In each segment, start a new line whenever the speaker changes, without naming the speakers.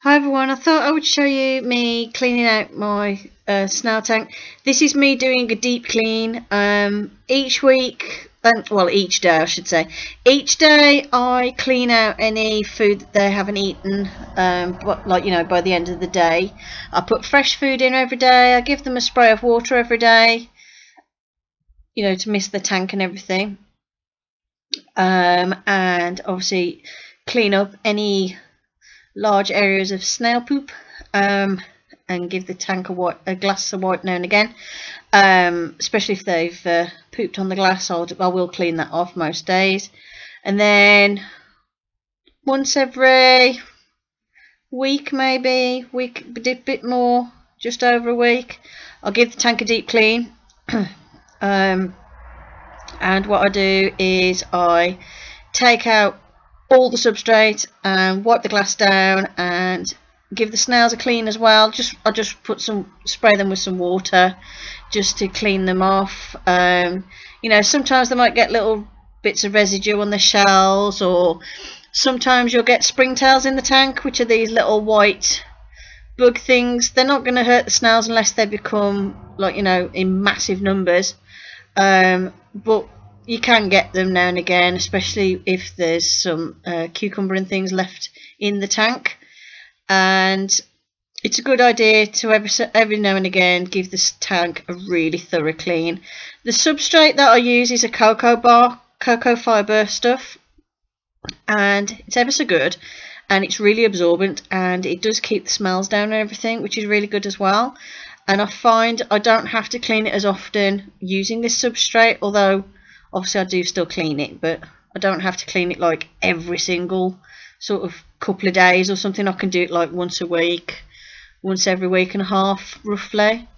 Hi everyone, I thought I would show you me cleaning out my snail tank. This is me doing a deep clean each week, well each day I should say. Each day I clean out any food that they haven't eaten, but like by the end of the day. I put fresh food in every day, I give them a spray of water every day, to mist the tank and everything. And obviously clean up any large areas of snail poop, and give the tank a glass of wipe now and again, especially if they've pooped on the glass. I will clean that off most days, and then once every week, maybe a bit more, just over a week, I'll give the tank a deep clean. And what I do is I take out all the substrate and wipe the glass down and give the snails a clean as well. I just spray them with some water just to clean them off. Sometimes they might get little bits of residue on the shells, or sometimes you'll get springtails in the tank, which are these little white bug things. They're not going to hurt the snails unless they become in massive numbers, but you can get them now and again, especially if there's some cucumber and things left in the tank. And it's a good idea to every now and again give this tank a really thorough clean. The substrate that I use is a cocoa fibre stuff, and it's ever so good, and it's really absorbent, and it does keep the smells down and everything, which is really good as well. And I find I don't have to clean it as often using this substrate, although obviously I do still clean it, but I don't have to clean it like every single sort of couple of days or something. I can do it like once a week, once every week and a half roughly.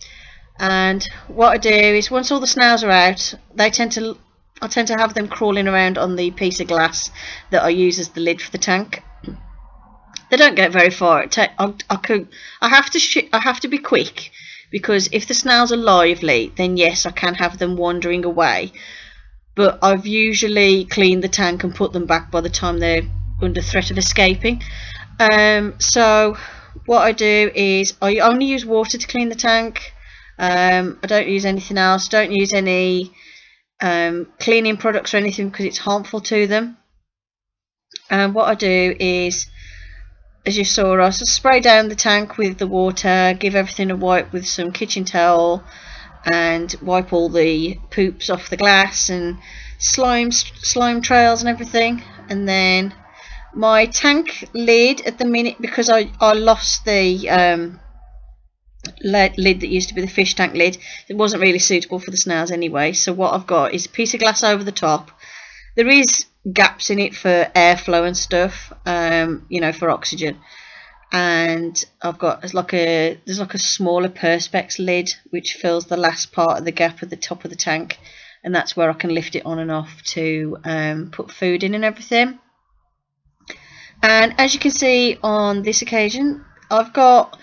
And what I do is, once all the snails are out, I tend to have them crawling around on the piece of glass that I use as the lid for the tank. They don't get very far. I have to be quick, because if the snails are lively, then yes, I can have them wandering away. But I've usually cleaned the tank and put them back by the time they're under threat of escaping. So what I do is I only use water to clean the tank. I don't use anything else. Don't use any cleaning products or anything, because it's harmful to them. And what I do is, as you saw, I just spray down the tank with the water, give everything a wipe with some kitchen towel, and wipe all the poops off the glass and slime trails and everything. And then my tank lid at the minute, because I lost the lid that used to be the fish tank lid, it wasn't really suitable for the snails anyway, so what I've got is a piece of glass over the top. There is gaps in it for airflow and stuff, for oxygen. And I've got there's like a smaller perspex lid which fills the last part of the gap at the top of the tank, and that's where I can lift it on and off to put food in and everything. And as you can see on this occasion, I've got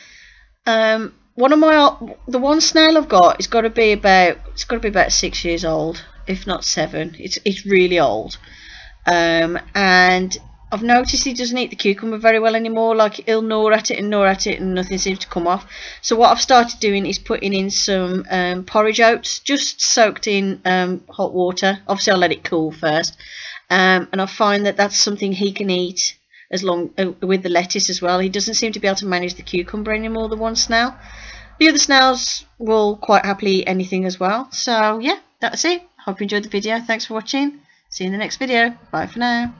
the one snail I've got is got to be about 6 years old, if not 7. It's really old, and I've noticed he doesn't eat the cucumber very well anymore. Like, he'll gnaw at it and nothing seems to come off. So what I've started doing is putting in some porridge oats, just soaked in hot water. Obviously I'll let it cool first, and I find that that's something he can eat as long with the lettuce as well. He doesn't seem to be able to manage the cucumber anymore, the one snail. The other snails will quite happily eat anything as well. So yeah, that's it. Hope you enjoyed the video. Thanks for watching. See you in the next video. Bye for now.